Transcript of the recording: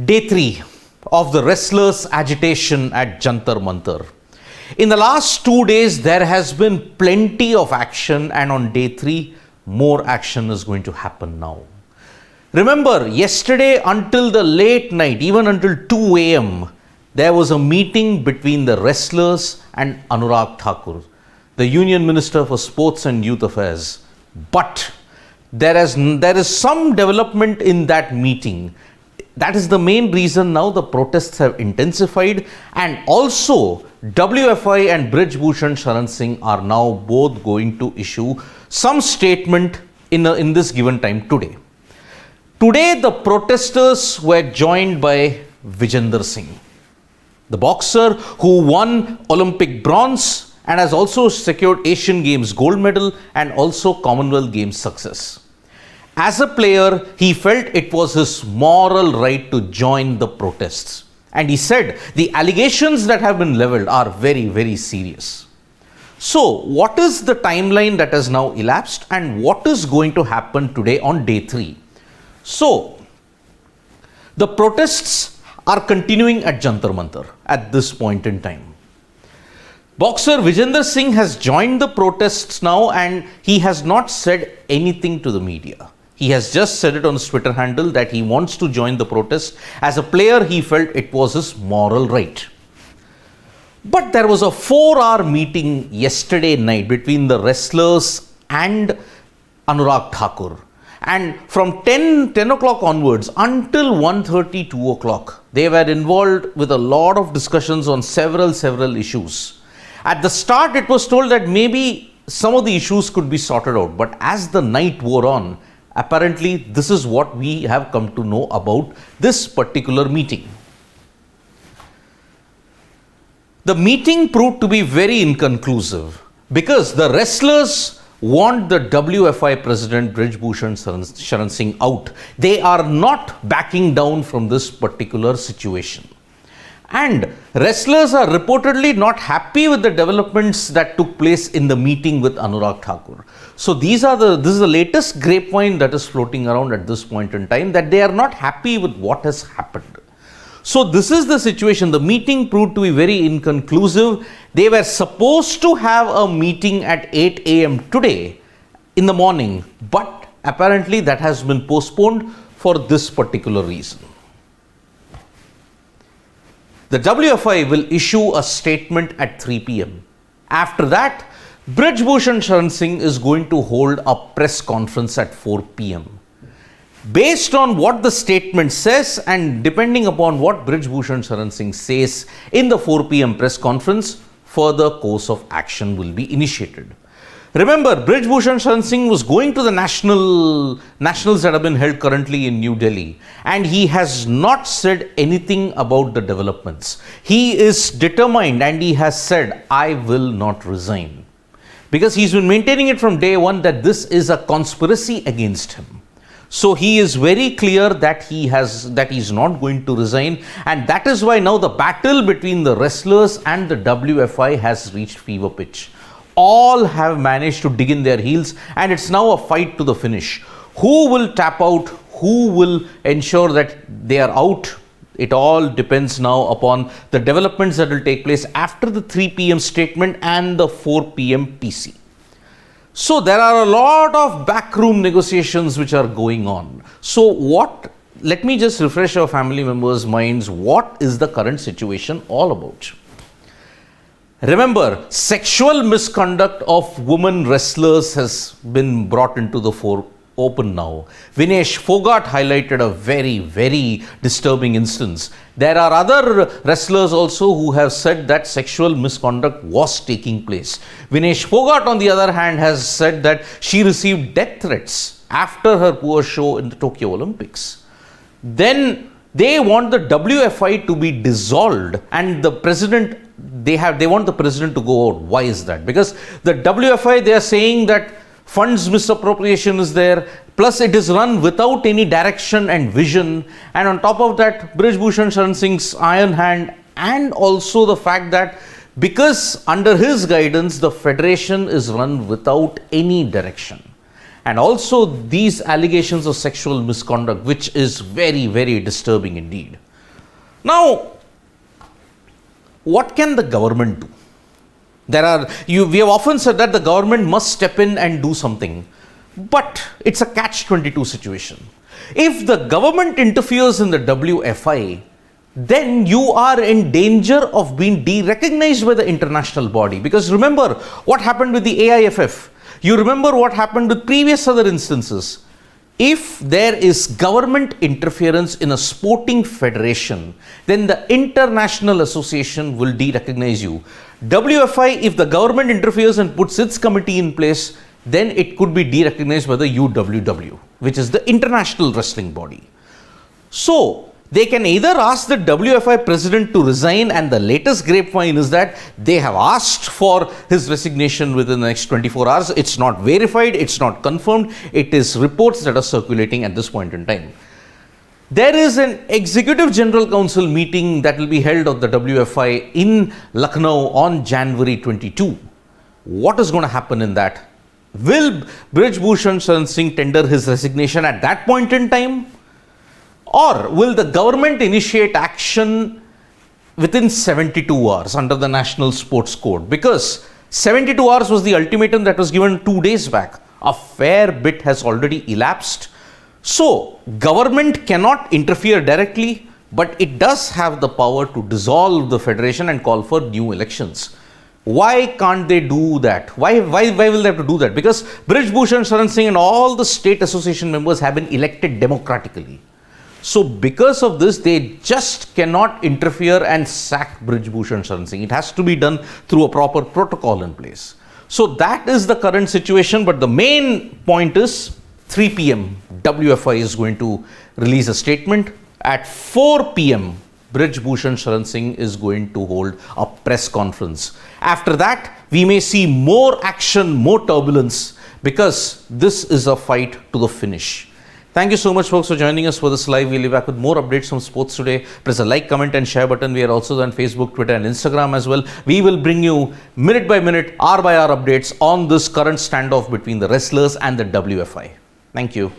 Day 3 of the wrestlers' agitation at Jantar Mantar. In the last 2 days, there has been plenty of action, and on day 3, more action is going to happen now. Remember, yesterday until the late night, even until 2 a.m., there was a meeting between the wrestlers and AajTak, the Union Minister for Sports and Youth Affairs. But there is some development in that meeting. That is the main reason now the protests have intensified, and also WFI and Brij Bhushan Sharan Singh are now both going to issue some statement in this given time today. Today the protesters were joined by Vijender Singh, the boxer who won Olympic bronze and has also secured Asian Games gold medal and also Commonwealth Games success. As a player, he felt it was his moral right to join the protests. And he said the allegations that have been leveled are very, very serious. So, what is the timeline that has now elapsed and what is going to happen today on day 3? So, the protests are continuing at Jantar Mantar at this point in time. Boxer Vijender Singh has joined the protests now, and he has not said anything to the media. He has just said it on his Twitter handle that he wants to join the protest. As a player, he felt it was his moral right. But there was a 4-hour meeting yesterday night between the wrestlers and AajTak. And from 10 o'clock onwards until 1:30, 2 o'clock, they were involved with a lot of discussions on several issues. At the start, it was told that maybe some of the issues could be sorted out. But as the night wore on, apparently, this is what we have come to know about this particular meeting. The meeting proved to be very inconclusive because the wrestlers want the WFI president Brij Bhushan Sharan Singh out. They are not backing down from this particular situation. And wrestlers are reportedly not happy with the developments that took place in the meeting with AajTak. So this is the latest grapevine that is floating around at this point in time, that they are not happy with what has happened. So this is the situation. The meeting proved to be very inconclusive. They were supposed to have a meeting at 8 a.m. today in the morning, but apparently that has been postponed for this particular reason. The WFI will issue a statement at 3 p.m. After that, Brij Bhushan Sharan Singh is going to hold a press conference at 4 p.m. Based on what the statement says and depending upon what Brij Bhushan Sharan Singh says in the 4 p.m. press conference, further course of action will be initiated. Remember, Brij Bhushan Sharan Singh was going to the nationals that have been held currently in New Delhi, and he has not said anything about the developments. He is determined and he has said, I will not resign. Because he's been maintaining it from day one that this is a conspiracy against him. So he is very clear that he's not going to resign, and that is why now the battle between the wrestlers and the WFI has reached fever pitch. All have managed to dig in their heels, and it's now a fight to the finish. Who will tap out? Who will ensure that they are out? It all depends now upon the developments that will take place after the 3 p.m. statement and the 4 p.m. PC. So there are a lot of backroom negotiations which are going on. So let me just refresh our family members' minds. What is the current situation all about? Remember, sexual misconduct of women wrestlers has been brought into the open now. Vinesh Fogart highlighted a very, very disturbing instance. There are other wrestlers also who have said that sexual misconduct was taking place. Vinesh Fogart, on the other hand, has said that she received death threats after her poor show in the Tokyo Olympics. Then they want the WFI to be dissolved, and the president, they want the president to go out. Why is that? Because the WFI, they are saying that funds misappropriation is there, plus it is run without any direction and vision, and on top of that, Brij Bhushan Sharan Singh's iron hand, and also the fact that because under his guidance the federation is run without any direction. and also these allegations of sexual misconduct, which is very, very disturbing indeed. Now, what can the government do? We have often said that the government must step in and do something, but it's a catch-22 situation. If the government interferes in the WFI, then you are in danger of being de-recognized by the international body. Because remember what happened with the AIFF. You remember what happened with previous other instances. If there is government interference in a sporting federation, then the international association will de-recognize you. WFI, if the government interferes and puts its committee in place, then it could be de-recognized by the UWW, which is the international wrestling body. So, they can either ask the WFI president to resign, and the latest grapevine is that they have asked for his resignation within the next 24 hours. It's not verified, it's not confirmed, it is reports that are circulating at this point in time. There is an Executive General Council meeting that will be held of the WFI in Lucknow on January 22. What is going to happen in that? Will Brij Bhushan Sharan Singh tender his resignation at that point in time? Or will the government initiate action within 72 hours under the National Sports Code? Because 72 hours was the ultimatum that was given 2 days back. A fair bit has already elapsed. So, government cannot interfere directly, but it does have the power to dissolve the federation and call for new elections. Why can't they do that? Why will they have to do that? Because Brij Bhushan Sharan Singh and all the state association members have been elected democratically. So because of this, they just cannot interfere and sack Brij Bhushan Sharan Singh. It has to be done through a proper protocol in place. So that is the current situation. But the main point is 3 p.m. WFI is going to release a statement. At 4 p.m. Brij Bhushan Sharan Singh is going to hold a press conference. After that, we may see more action, more turbulence, because this is a fight to the finish. Thank you so much, folks, for joining us for this live. We'll be back with more updates from sports today. Press the like, comment and share button. We are also on Facebook, Twitter and Instagram as well. We will bring you minute by minute, hour by hour updates on this current standoff between the wrestlers and the WFI. Thank you.